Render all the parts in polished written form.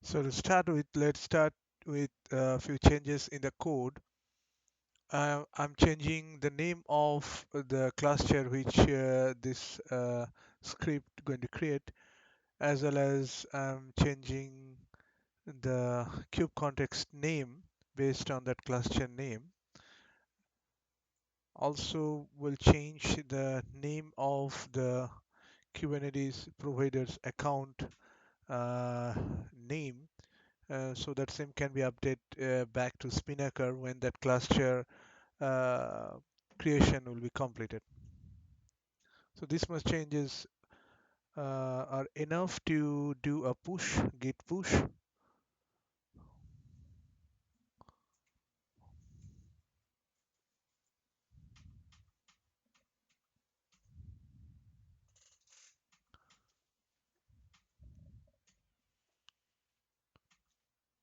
So to start with, let's start with a few changes in the code. I'm changing the name of the cluster which this script going to create, as well as I'm changing the kube context name based on that cluster name. Also, will change the name of the Kubernetes provider's account name so that same can be updated back to Spinnaker when that cluster uh, creation will be completed. So these much changes are enough to do a push, git push.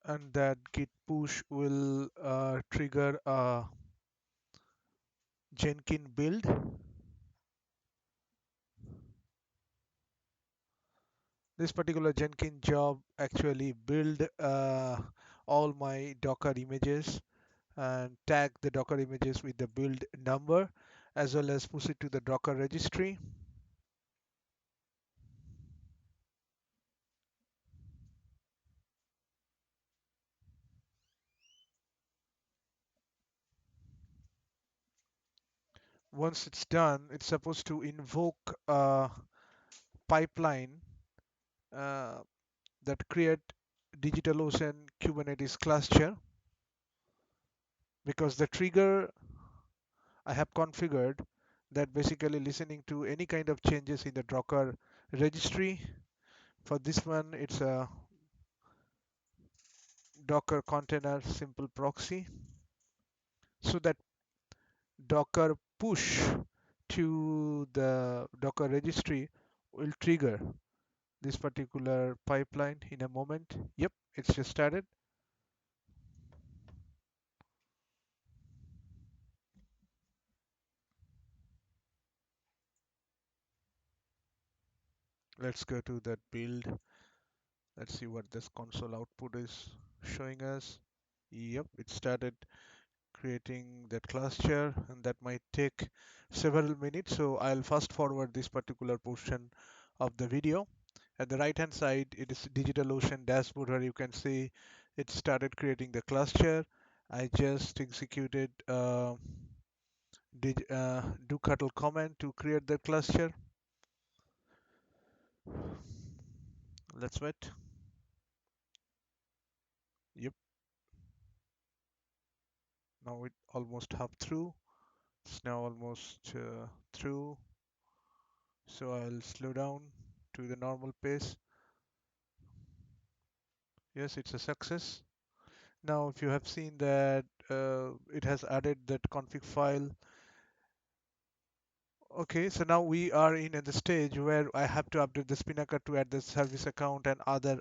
And that git push will trigger a Jenkins build. This particular Jenkins job actually build all my Docker images and tag the Docker images with the build number, as well as push it to the Docker registry. Once it's done, it's supposed to invoke a pipeline uh, that create DigitalOcean Kubernetes cluster, because the trigger I have configured that basically listening to any kind of changes in the Docker registry. For this one, it's a Docker container simple proxy, so that Docker push to the Docker registry will trigger this particular pipeline in a moment. Yep, it's just started. Let's go to that build. Let's see what this console output is showing us. Yep, it started creating that cluster, and that might take several minutes. So I'll fast forward this particular portion of the video. At the right hand side, it is DigitalOcean dashboard where you can see it started creating the cluster. I just executed do curl command to create the cluster. Let's wait. Yep, now it almost half through. It's now almost through. So I'll slow down to the normal pace. Yes, it's a success. Now, if you have seen that it has added that config file. Okay, so now we are in the stage where I have to update the Spinnaker to add the service account and other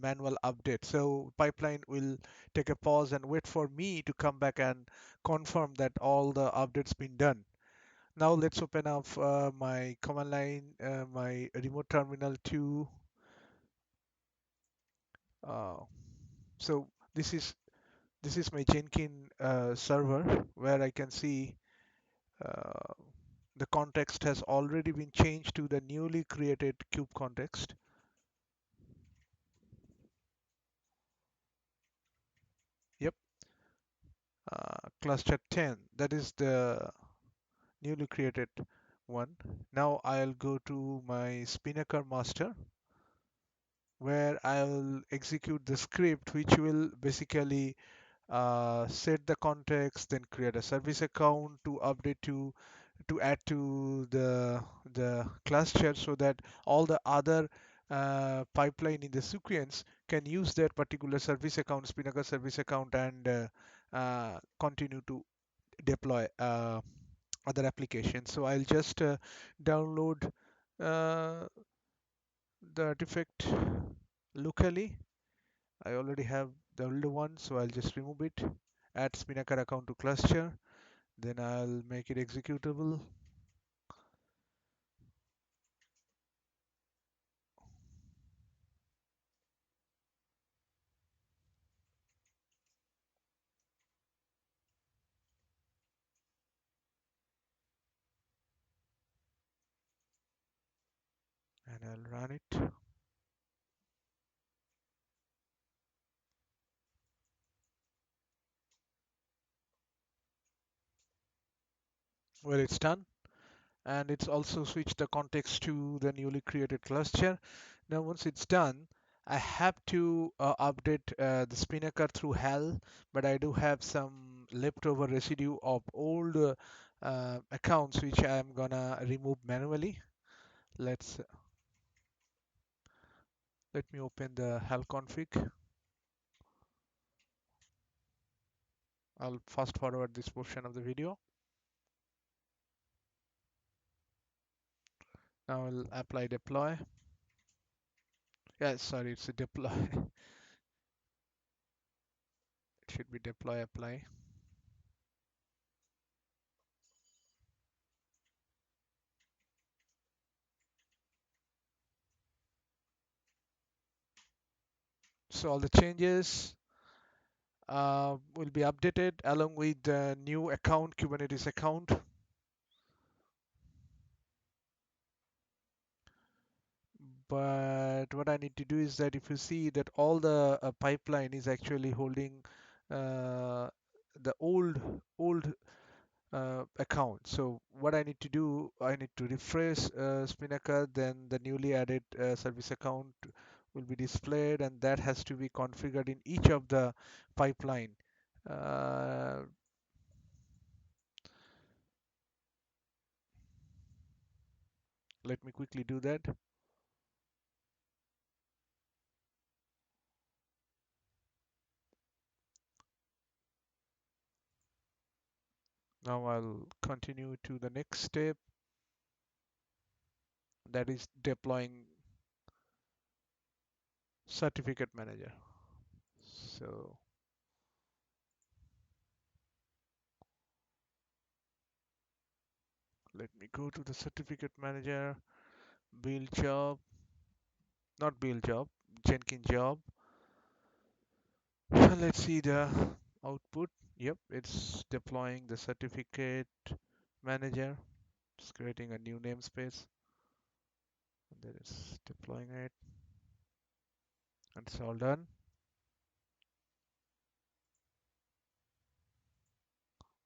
manual updates. So pipeline will take a pause and wait for me to come back and confirm that all the updates been done. Now let's open up my command line, my remote terminal to. Uh, so this is my Jenkins server where I can see uh, the context has already been changed to the newly created kube context. Yep, cluster 10. That is the newly created one. Now I'll go to my Spinnaker master where I'll execute the script which will basically set the context, then create a service account to update to add to the cluster, so that all the other pipeline in the sequence can use that particular service account, Spinnaker service account, and continue to deploy other applications. So I'll just download uh, the artifact locally. I already have the older one, so I'll just remove it, add Spinnaker account to cluster, then I'll make it executable. I'll run it. Well, it's done, and it's also switched the context to the newly created cluster. Now, once it's done, I have to update the Spinnaker through HAL, but I do have some leftover residue of old accounts which I am gonna remove manually. Let's Let me open the HAL config. I'll fast forward this portion of the video. Now I'll apply deploy. Yeah, sorry, it's a deploy. It should be deploy apply. So all the changes will be updated along with the new account, Kubernetes account. But what I need to do is that if you see that all the pipeline is actually holding the old account. So what I need to do, I need to refresh Spinnaker, then the newly added service account will be displayed, and that has to be configured in each of the pipeline. Uh, Let me quickly do that. Now I'll continue to the next step, that is deploying certificate manager. So let me go to the certificate manager, build job, not build job, Jenkins job. Let's see the output. Yep, it's deploying the certificate manager. It's creating a new namespace, and then it's deploying it, and it's all done.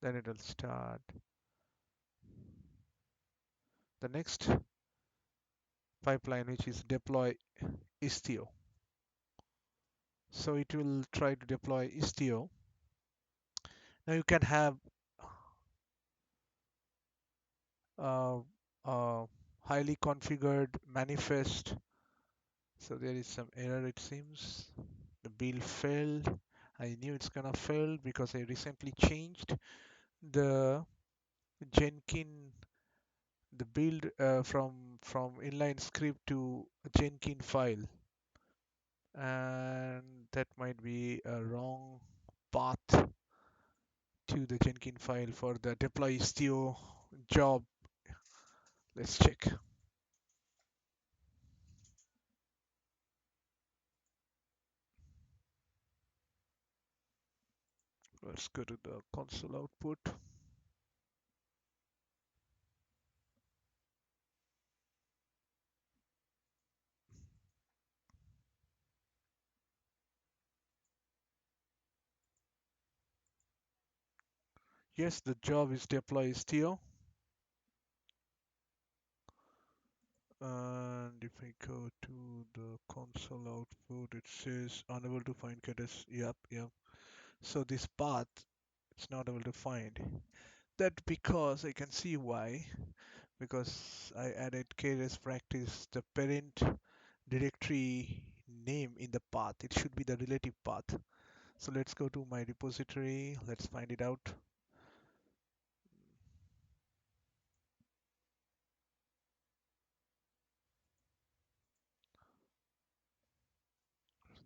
Then it'll start the next pipeline, which is deploy Istio. So it will try to deploy Istio. Now you can have uh, highly configured manifest. So there is some error, it seems. The build failed. I knew it's gonna fail because I recently changed the Jenkins, the build from inline script to Jenkins file, and that might be a wrong path to the Jenkins file for the deploy Istio job. Let's check. Let's go to the console output. Yes, the job is deploy Istio. And if I go to the console output, it says unable to find KDS. Yep, yep. So this path, it's not able to find. That because I can see why. Because I added KDS practice, the parent directory name in the path. It should be the relative path. So let's go to my repository. Let's find it out.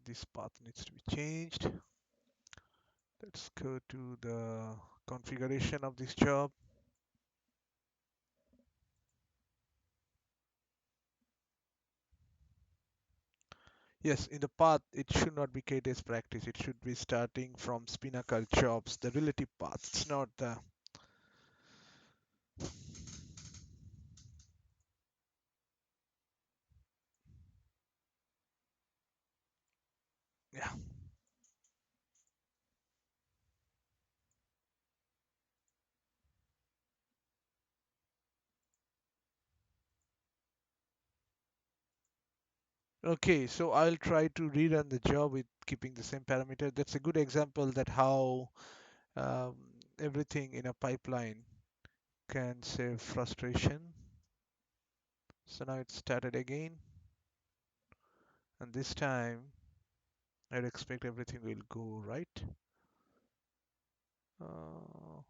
This path needs to be changed. Let's go to the configuration of this job. Yes, in the path, it should not be KDS practice. It should be starting from Spinnaker jobs, the relative path. It's not the. Okay, so I'll try to rerun the job with keeping the same parameter. That's a good example that how um, everything in a pipeline can save frustration. So now it's started again, and this time I'd expect everything will go right. Uh,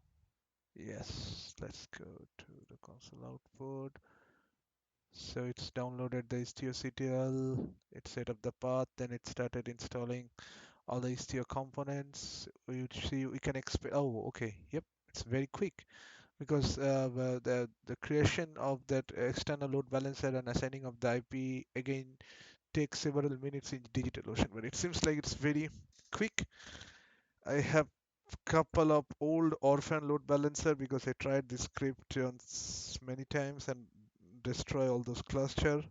yes, let's go to the console output. So it's downloaded the Istio it set up the path, then it started installing all the Istio components. We see we can expect. Oh, okay, yep, it's very quick because the creation of that external load balancer and assigning of the IP again takes several minutes in DigitalOcean, but it seems like it's very quick. I have couple of old orphan load balancer because I tried this script on many times and destroy all those cluster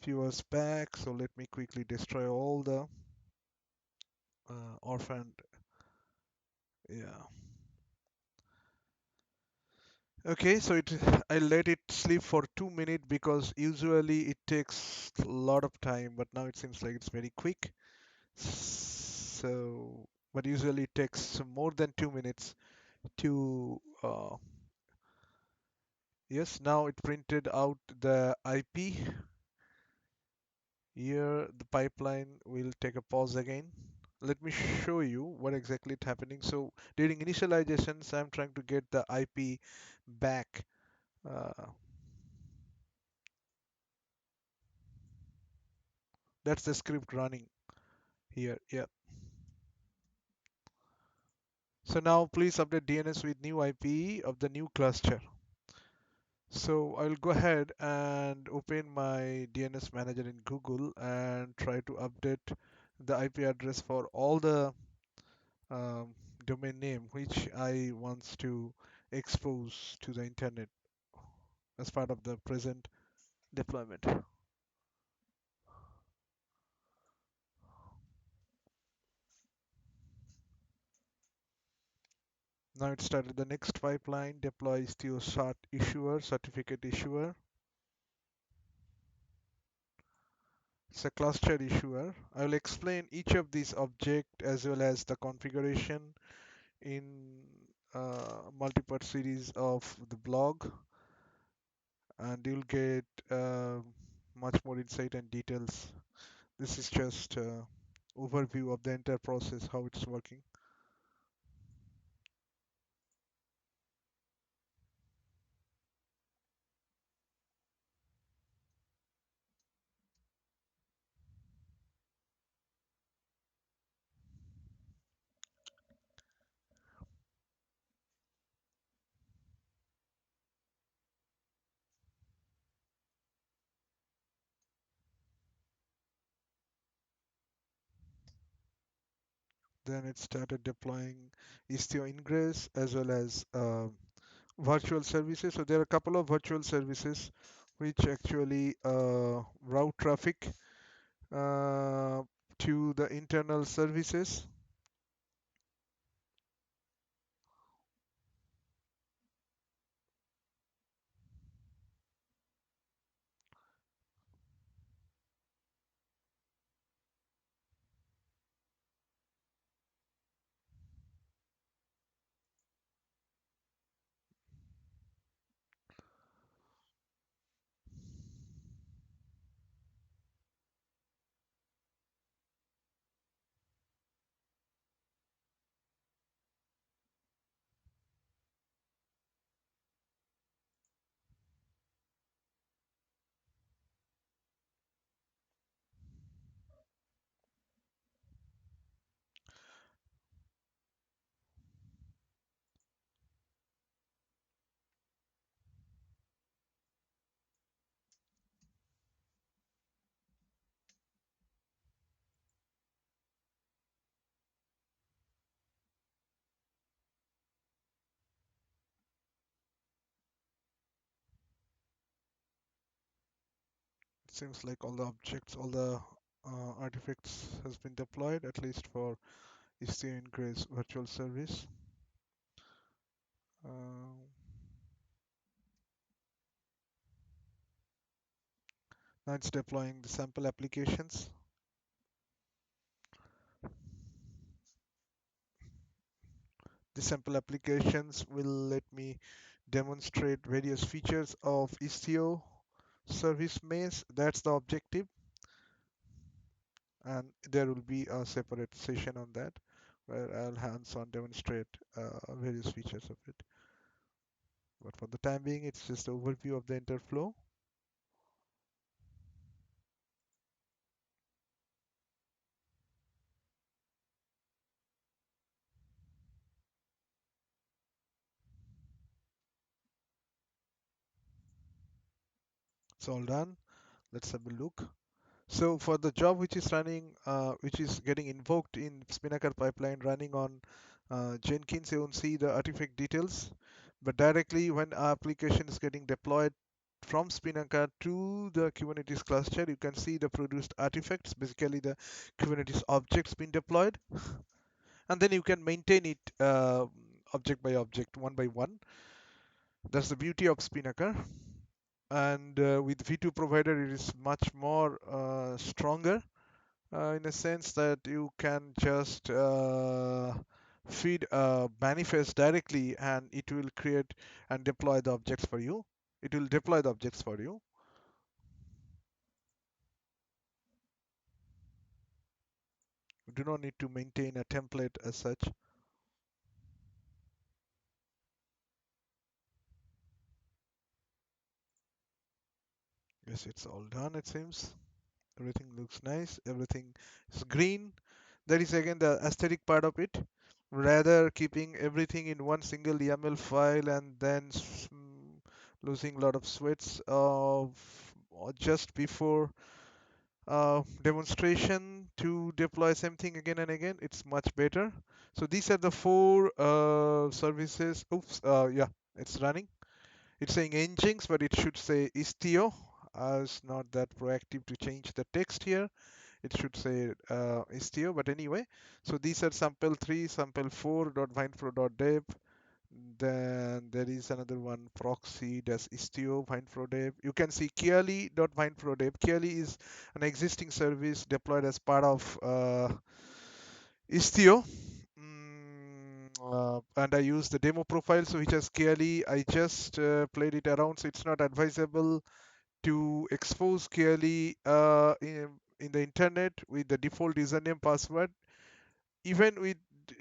few years back. So let me quickly destroy all the orphan. Yeah. Okay, so I let it sleep for 2 minutes because usually it takes a lot of time, but now it seems like it's very quick. So, but usually it takes more than 2 minutes to yes, now it printed out the IP. Here the pipeline will take a pause again. Let me show you what exactly is happening. So during initializations, I'm trying to get the IP back. Uh, that's the script running here. Yeah. So now please update DNS with new IP of the new cluster. So I'll go ahead and open my DNS manager in Google and try to update the IP address for all the um, domain name which I wants to expose to the internet as part of the present deployment. Now it started the next pipeline, deploys to your cert issuer, certificate issuer. It's a cluster issuer. I will explain each of these object as well as the configuration in multi-part series of the blog, and you'll get much more insight and details. This is just overview of the entire process, how it's working. Then it started deploying Istio Ingress as well as virtual services. So there are a couple of virtual services which actually route traffic uh, to the internal services. It seems like all the objects, all the artifacts has been deployed, at least for Istio Ingress virtual service. Uh, Now it's deploying the sample applications. The sample applications will let me demonstrate various features of Istio service mesh. That's the objective, and there will be a separate session on that where I'll hands-on demonstrate various features of it. But for the time being, it's just an overview of the interflow. It's all done. Let's have a look. So for the job which is running, which is getting invoked in Spinnaker pipeline running on Jenkins, you won't see the artifact details. But directly when our application is getting deployed from Spinnaker to the Kubernetes cluster, you can see the produced artifacts, basically the Kubernetes objects being deployed. And then you can maintain it object by object, one by one. That's the beauty of Spinnaker. And with V2 provider, it is much more stronger in a sense that you can just feed a manifest directly and it will create and deploy the objects for you. It will deploy the objects for you. You do not need to maintain a template as such. Yes, it's all done, it seems. Everything looks nice. Everything is green. That is again the aesthetic part of it. Rather keeping everything in one single YAML file and then losing a lot of sweats of just before demonstration to deploy same thing again and again. It's much better. So these are the four services. Oops, yeah, it's running. It's saying Nginx, but it should say Istio. I was not that proactive to change the text here. It should say Istio, but anyway. So these are sample 3, sample 4, .vinepro.dev. Then there is another one, proxy dash Istio vinepro.dev. You can see Kiali.vinepro.dev. Kiali is an existing service deployed as part of Istio. And I use the demo profile, so which has Kiali. I just played it around, so it's not advisable to expose Kiali in the internet with the default username password. Even with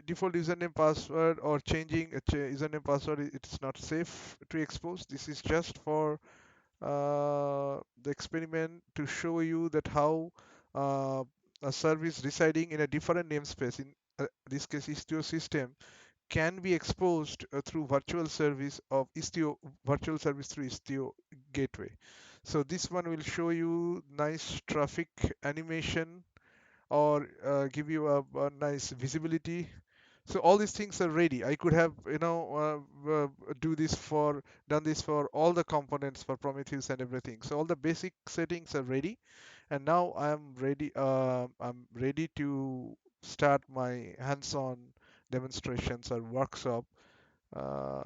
default username password or changing a username password, it's not safe to expose. This is just for the experiment to show you that how uh, a service residing in a different namespace, in this case Istio system, can be exposed through virtual service of Istio, virtual service through Istio gateway. So this one will show you nice traffic animation or give you a nice visibility. So all these things are ready. I could have, done this for all the components for Prometheus and everything. So all the basic settings are ready, and now I'm ready. I'm ready to start my hands-on demonstrations or workshop. Uh,